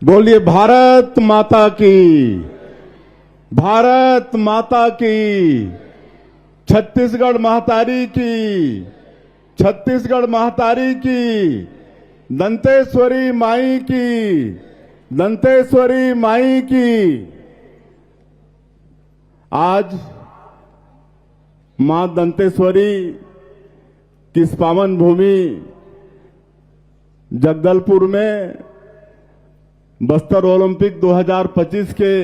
बोलिए भारत माता की, भारत माता की, छत्तीसगढ़ महतारी की, छत्तीसगढ़ महतारी की, दंतेश्वरी माई की, दंतेश्वरी माई की। आज मां दंतेश्वरी की इस पावन भूमि जगदलपुर में बस्तर ओलंपिक 2025 के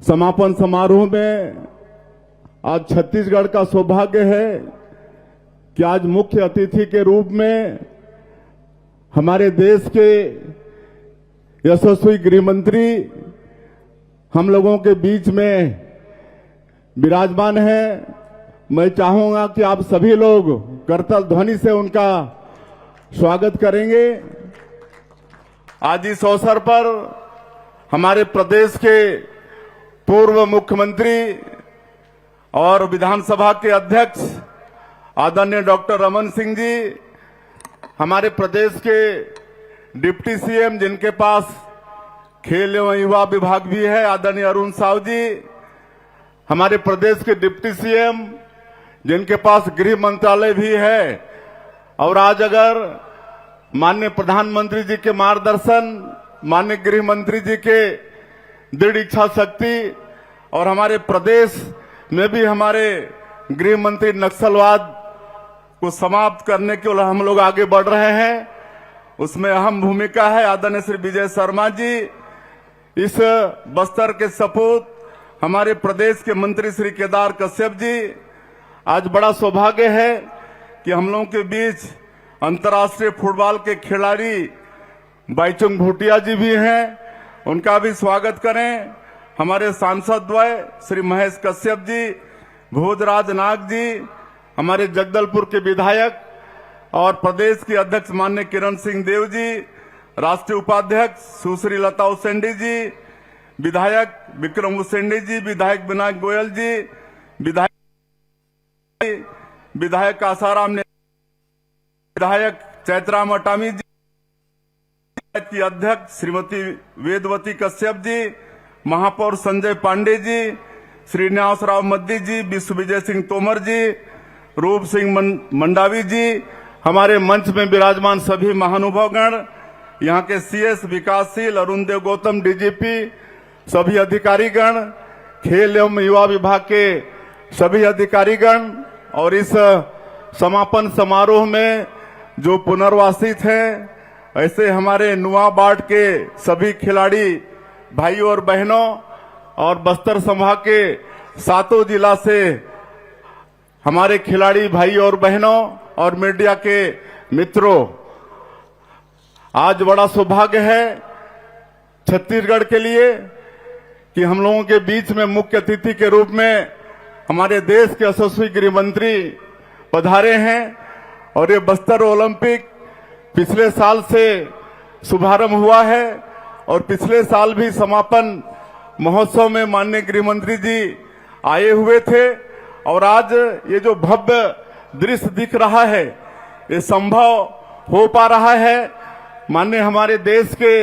समापन समारोह में आज छत्तीसगढ़ का सौभाग्य है कि आज मुख्य अतिथि के रूप में हमारे देश के यशस्वी गृह मंत्री हम लोगों के बीच में विराजमान हैं। मैं चाहूंगा कि आप सभी लोग करताल ध्वनि से उनका स्वागत करेंगे। आज इस अवसर पर हमारे प्रदेश के पूर्व मुख्यमंत्री और विधानसभा के अध्यक्ष आदरणीय डॉक्टर रमन सिंह जी, हमारे प्रदेश के डिप्टी सीएम जिनके पास खेल एवं युवा विभाग भी है आदरणीय अरुण साव जी, हमारे प्रदेश के डिप्टी सीएम जिनके पास गृह मंत्रालय भी है, और आज अगर माननीय प्रधानमंत्री जी के मार्गदर्शन, माननीय गृह मंत्री जी के दृढ़ इच्छा शक्ति और हमारे प्रदेश में भी हमारे गृह मंत्री नक्सलवाद को समाप्त करने के लिए हम लोग आगे बढ़ रहे हैं, उसमें अहम भूमिका है आदरणीय श्री विजय शर्मा जी। इस बस्तर के सपूत हमारे प्रदेश के मंत्री श्री केदार कश्यप जी। आज बड़ा सौभाग्य है कि हम लोगों के बीच अंतर्राष्ट्रीय फुटबॉल के खिलाड़ी बाईचुंग भूटिया जी भी हैं, उनका भी स्वागत करें। हमारे सांसद द्वय श्री महेश कश्यप जी, भोजराज नाग जी, हमारे जगदलपुर के विधायक और प्रदेश के अध्यक्ष माननीय किरण सिंह देव जी, राष्ट्रीय उपाध्यक्ष सुश्री लता उसेंडी जी, विधायक विक्रम उसेंडी जी, विधायक विनायक गोयल जी, विधायक आसाराम ने, विधायक चैतराम अटामी जी की अध्यक्ष श्रीमती वेदवती कश्यप जी, महापौर संजय पांडे जी, श्रीनिवास राव मद्दी जी, विश्व विजय सिंह तोमर जी, रूप सिंह मंडावी जी, हमारे मंच में विराजमान सभी महानुभावगण, यहाँ के सीएस विकासशील अरुण देव गौतम डीजीपी, सभी अधिकारीगण, खेल एवं युवा विभाग के सभी अधिकारीगण, और इस समापन समारोह में जो पुनर्वासित हैं, ऐसे हमारे नुआबाड के सभी खिलाड़ी भाइयों और बहनों, और बस्तर संभाग के 7 जिला से हमारे खिलाड़ी भाई और बहनों और मीडिया के मित्रों, आज बड़ा सौभाग्य है छत्तीसगढ़ के लिए कि हम लोगों के बीच में मुख्य अतिथि के रूप में हमारे देश के यशस्वी गृह मंत्री पधारे हैं। और ये बस्तर ओलंपिक पिछले साल से शुभारंभ हुआ है और पिछले साल भी समापन महोत्सव में माननीय गृह मंत्री जी आए हुए थे, और आज ये जो भव्य दृश्य दिख रहा है ये संभव हो पा रहा है माननीय हमारे देश के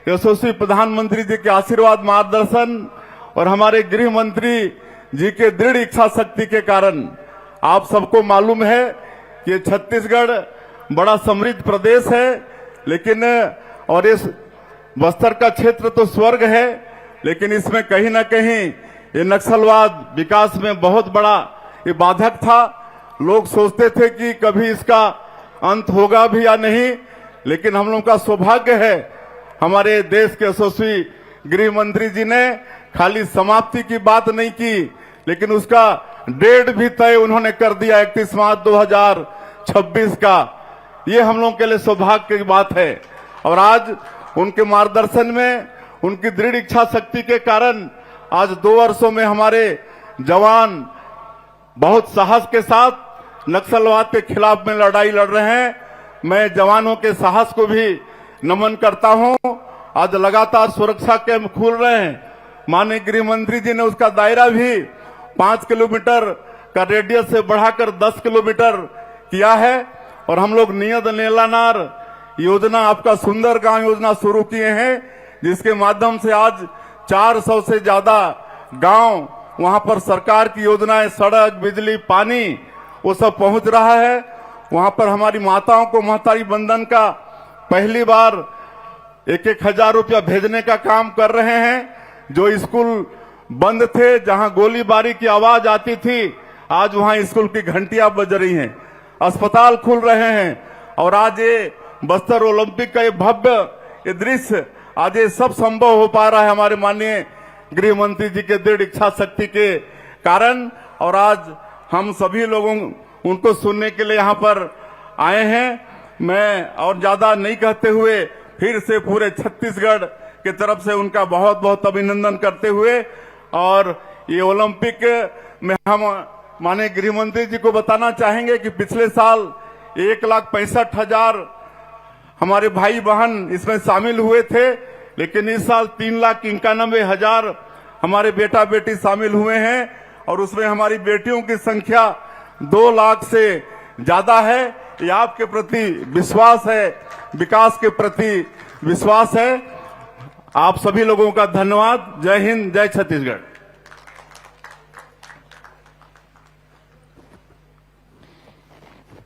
यशस्वी प्रधानमंत्री जी के आशीर्वाद, मार्गदर्शन और हमारे गृह मंत्री जी के दृढ़ इच्छा शक्ति के कारण। आप सबको मालूम है कि छत्तीसगढ़ बड़ा समृद्ध प्रदेश है, लेकिन और इस बस्तर का क्षेत्र तो स्वर्ग है, लेकिन इसमें कहीं ना कहीं ये नक्सलवाद विकास में बहुत बड़ा ये बाधक था। लोग सोचते थे कि कभी इसका अंत होगा भी या नहीं, लेकिन हम लोगों का सौभाग्य है हमारे देश के यशस्वी गृह मंत्री जी ने खाली समाप्ति की बात नहीं की, लेकिन उसका डेट भी तय उन्होंने कर दिया 31 मार्च 2026 का। ये हम लोगों के लिए सौभाग्य की बात है, और आज उनके मार्गदर्शन में, उनकी दृढ़ इच्छा शक्ति के कारण आज 2 वर्षों में हमारे जवान बहुत साहस के साथ नक्सलवाद के खिलाफ में लड़ाई लड़ रहे हैं। मैं जवानों के साहस को भी नमन करता हूं। आज लगातार सुरक्षा कैंप खुल रहे हैं, माननीय गृह मंत्री जी ने उसका दायरा भी 5 किलोमीटर का रेडियस से बढ़ाकर 10 किलोमीटर किया है, और हम लोग नियत नेलानार योजना, आपका सुंदर गांव योजना शुरू किए हैं, जिसके माध्यम से आज 400 से ज्यादा गांव, वहां पर सरकार की योजनाएं, सड़क, बिजली, पानी, वो सब पहुंच रहा है। वहां पर हमारी माताओं को महतारी बंधन का पहली बार 1,000 रुपया भेजने का काम कर रहे हैं। जो स्कूल बंद थे, जहां गोलीबारी की आवाज आती थी, आज वहां स्कूल की घंटियां बज रही हैं, अस्पताल खुल रहे हैं। और आज ये बस्तर ओलंपिक का ये भव्य ये दृश्य, आज ये सब संभव हो पा रहा है हमारे माननीय गृह मंत्री जी के दृढ़ इच्छा शक्ति के कारण। और आज हम सभी लोगों उनको सुनने के लिए यहाँ पर आए हैं। मैं और ज्यादा नहीं कहते हुए फिर से पूरे छत्तीसगढ़ की तरफ से उनका बहुत बहुत अभिनंदन करते हुए, और ये ओलंपिक में हम माननीय गृह मंत्री जी को बताना चाहेंगे कि पिछले साल 1,65,000 हमारे भाई बहन इसमें शामिल हुए थे, लेकिन इस साल 3,91,000 हमारे बेटा बेटी शामिल हुए हैं, और उसमें हमारी बेटियों की संख्या 2 लाख से ज्यादा है। ये आपके प्रति विश्वास है, विकास के प्रति विश्वास है। आप सभी लोगों का धन्यवाद। जय हिंद, जय छत्तीसगढ़।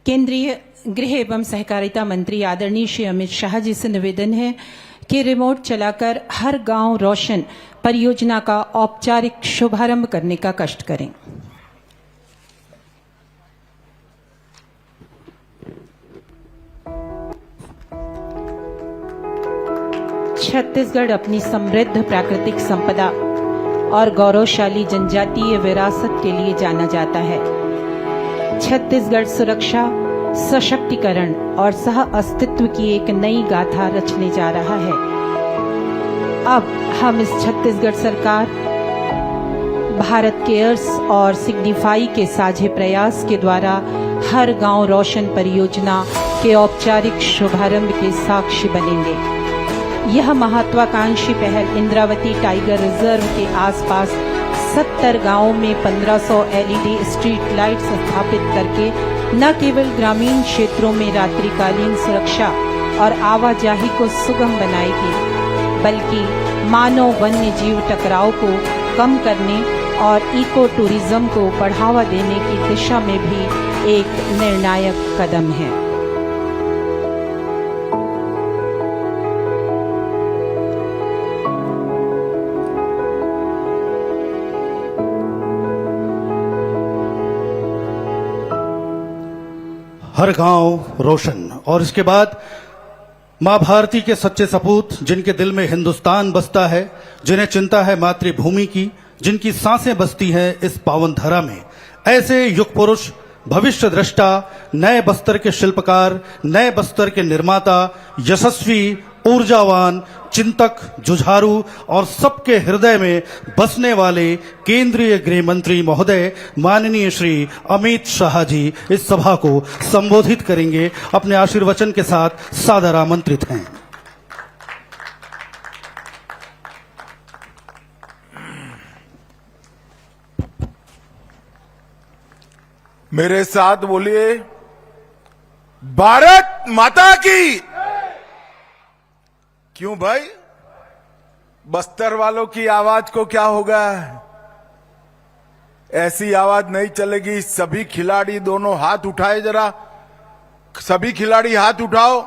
केंद्रीय गृह एवं सहकारिता मंत्री आदरणीय श्री अमित शाह जी से निवेदन है कि रिमोट चलाकर हर गांव रोशन परियोजना का औपचारिक शुभारंभ करने का कष्ट करें। छत्तीसगढ़ अपनी समृद्ध प्राकृतिक संपदा और गौरवशाली जनजातीय विरासत के लिए जाना जाता है। छत्तीसगढ़ सुरक्षा, सशक्तिकरण और सह अस्तित्व की एक नई गाथा रचने जा रहा है। अब हम इस छत्तीसगढ़ सरकार, भारत केयर्स और सिग्निफाई के साझे प्रयास के द्वारा हर गांव रोशन परियोजना के औपचारिक शुभारंभ के साक्षी बनेंगे। यह महत्वाकांक्षी पहल इंद्रावती टाइगर रिजर्व के आसपास 70 गांवों में 1500 LED स्ट्रीट लाइट्स स्थापित करके न केवल ग्रामीण क्षेत्रों में रात्रिकालीन सुरक्षा और आवाजाही को सुगम बनाएगी, बल्कि मानव वन्य जीव टकराव को कम करने और इको टूरिज्म को बढ़ावा देने की दिशा में भी एक निर्णायक कदम है। हर गांव रोशन, और इसके बाद मां भारती के सच्चे सपूत, जिनके दिल में हिंदुस्तान बसता है, जिन्हें चिंता है मातृभूमि की, जिनकी सांसें बसती हैं इस पावन धरा में, ऐसे युग पुरुष, भविष्य दृष्टा, नए बस्तर के शिल्पकार, नए बस्तर के निर्माता, यशस्वी, ऊर्जावान, चिंतक, जुझारू और सबके हृदय में बसने वाले केंद्रीय गृह मंत्री महोदय माननीय श्री अमित शाह जी इस सभा को संबोधित करेंगे। अपने आशीर्वचन के साथ सादर आमंत्रित हैं। मेरे साथ बोलिए, भारत माता की। क्यों भाई, बस्तर वालों की आवाज को क्या होगा? ऐसी आवाज नहीं चलेगी। सभी खिलाड़ी दोनों हाथ उठाए, जरा सभी खिलाड़ी हाथ उठाओ।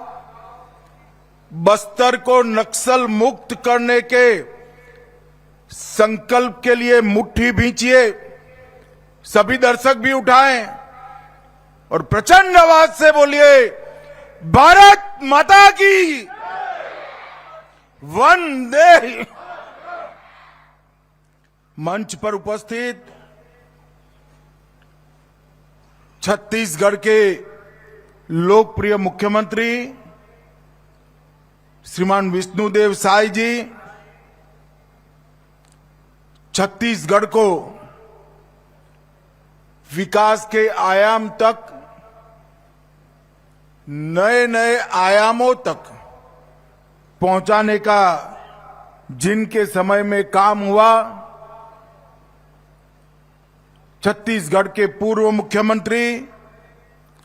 बस्तर को नक्सल मुक्त करने के संकल्प के लिए मुट्ठी भींचिए। सभी दर्शक भी उठाएं और प्रचंड आवाज से बोलिए, भारत माता की वंदे। मंच पर उपस्थित छत्तीसगढ़ के लोकप्रिय मुख्यमंत्री श्रीमान विष्णुदेव साय जी, छत्तीसगढ़ को विकास के आयाम तक, नए नए आयामों तक पहुंचाने का जिनके समय में काम हुआ, छत्तीसगढ़ के पूर्व मुख्यमंत्री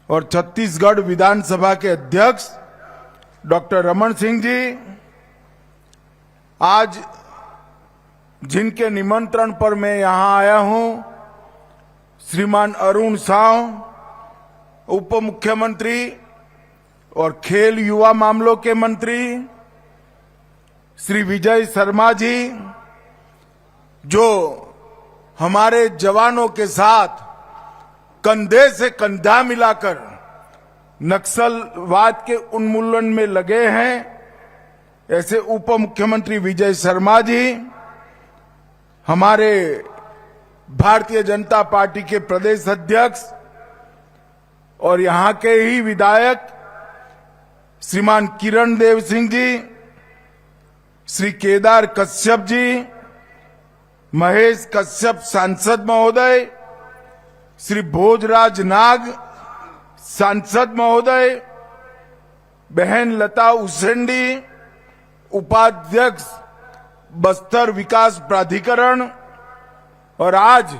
और छत्तीसगढ़ विधानसभा के अध्यक्ष डॉक्टर रमन सिंह जी, आज जिनके निमंत्रण पर मैं यहां आया हूं, श्रीमान अरुण साव, उप मुख्यमंत्री और खेल युवा मामलों के मंत्री, श्री विजय शर्मा जी, जो हमारे जवानों के साथ कंधे से कंधा मिलाकर नक्सलवाद के उन्मूलन में लगे हैं, ऐसे उप मुख्यमंत्री विजय शर्मा जी, हमारे भारतीय जनता पार्टी के प्रदेश अध्यक्ष और यहां के ही विधायक श्रीमान किरण देव सिंह जी, श्री केदार कश्यप जी, महेश कश्यप सांसद महोदय, श्री भोजराज नाग सांसद महोदय, बहन लता उसेंडी, उपाध्यक्ष बस्तर विकास प्राधिकरण, और आज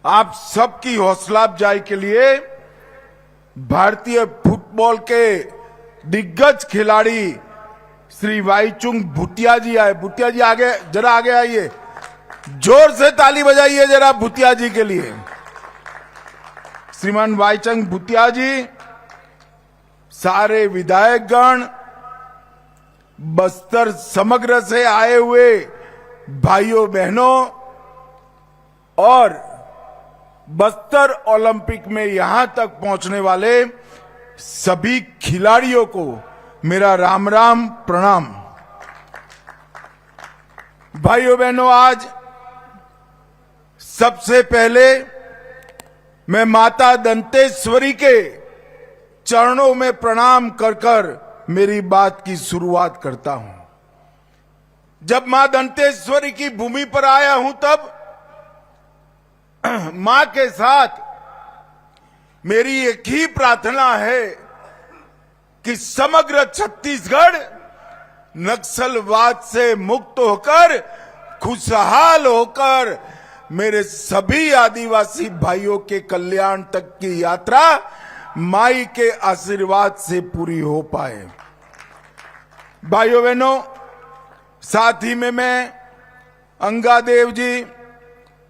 आप सबकी हौसला अफजाई के लिए भारतीय फुटबॉल के दिग्गज खिलाड़ी श्री वाईचुंग भूटिया जी आए। भूटिया जी आगे, जरा आगे आइए, जोर से ताली बजाइए जरा भूटिया जी के लिए। श्रीमान वाईचुंग भूटिया जी, सारे विधायकगण, बस्तर समग्र से आए हुए भाइयों बहनों और बस्तर ओलंपिक में यहां तक पहुंचने वाले सभी खिलाड़ियों को मेरा राम राम प्रणाम। भाइयों बहनों, आज सबसे पहले मैं माता दंतेश्वरी के चरणों में प्रणाम कर कर मेरी बात की शुरुआत करता हूं। जब मां दंतेश्वरी की भूमि पर आया हूं तब मां के साथ मेरी एक ही प्रार्थना है कि समग्र छत्तीसगढ़ नक्सलवाद से मुक्त होकर, खुशहाल होकर मेरे सभी आदिवासी भाइयों के कल्याण तक की यात्रा माई के आशीर्वाद से पूरी हो पाए। भाइयों बहनों, साथ ही में मैं अंगादेव जी,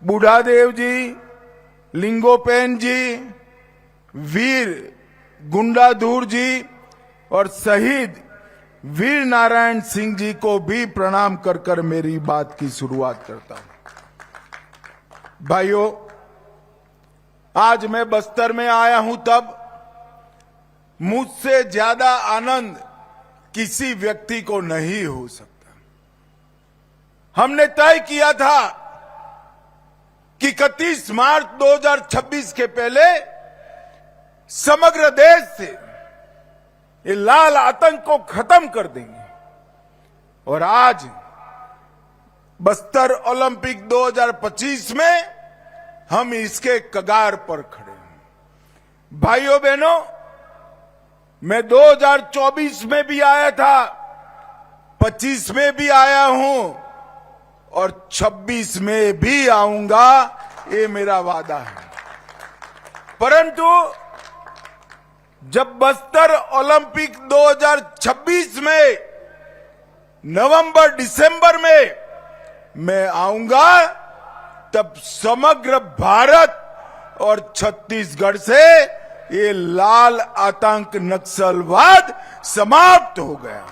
बूढ़ादेव जी, लिंगोपेन जी, वीर गुंडाधुर जी और शहीद वीर नारायण सिंह जी को भी प्रणाम कर कर मेरी बात की शुरुआत करता हूं। भाइयों, आज मैं बस्तर में आया हूं तब मुझसे ज्यादा आनंद किसी व्यक्ति को नहीं हो सकता। हमने तय किया था कि 31 मार्च 2026 के पहले समग्र देश से ये लाल आतंक को खत्म कर देंगे, और आज बस्तर ओलंपिक 2025 में हम इसके कगार पर खड़े हैं। भाइयों बहनों, मैं 2024 में भी आया था, 25 में भी आया हूं और 26 में भी आऊंगा, ये मेरा वादा है। परंतु जब बस्तर ओलंपिक 2026 में नवंबर दिसंबर में मैं आऊंगा, तब समग्र भारत और छत्तीसगढ़ से ये लाल आतंक नक्सलवाद समाप्त हो गया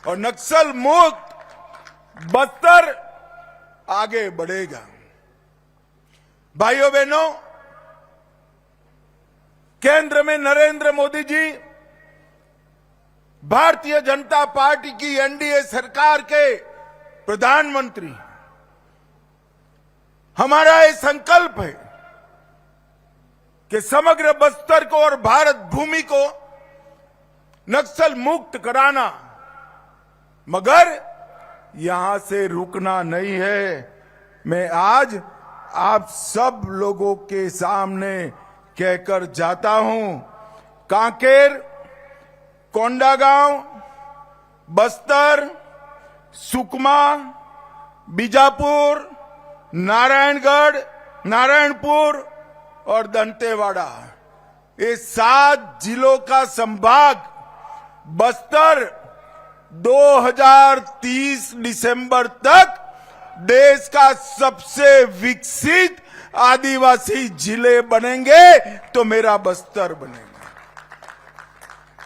और नक्सल मुक्त बस्तर आगे बढ़ेगा। भाइयों बहनों, केंद्र में नरेंद्र मोदी जी भारतीय जनता पार्टी की एनडीए सरकार के प्रधानमंत्री। हमारा ये संकल्प है कि समग्र बस्तर को और भारत भूमि को नक्सल मुक्त कराना, मगर यहां से रुकना नहीं है। मैं आज आप सब लोगों के सामने कहकर जाता हूं, कांकेर, कोंडागांव, बस्तर, सुकमा, बीजापुर, नारायणगढ़, नारायणपुर और दंतेवाड़ा, ये 7 जिलों का संभाग बस्तर 2030 दिसंबर तक देश का सबसे विकसित आदिवासी जिले बनेंगे तो मेरा बस्तर बनेगा।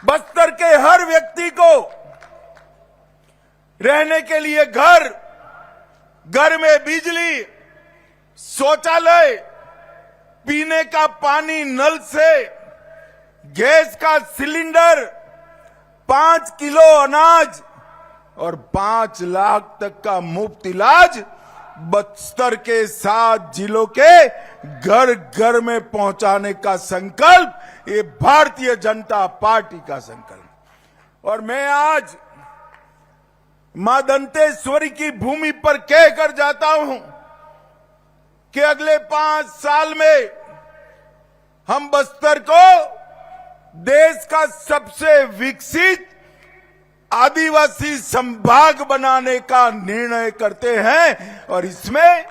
बस्तर के हर व्यक्ति को रहने के लिए घर, घर में बिजली, शौचालय, पीने का पानी नल से, गैस का सिलेंडर, 5 किलो अनाज और 5 लाख तक का मुफ्त इलाज बस्तर के 7 जिलों के घर घर में पहुंचाने का संकल्प ये भारतीय जनता पार्टी का संकल्प। और मैं आज मां दंतेश्वरी की भूमि पर कहकर जाता हूं कि अगले 5 साल में हम बस्तर को देश का सबसे विकसित आदिवासी संभाग बनाने का निर्णय करते हैं और इसमें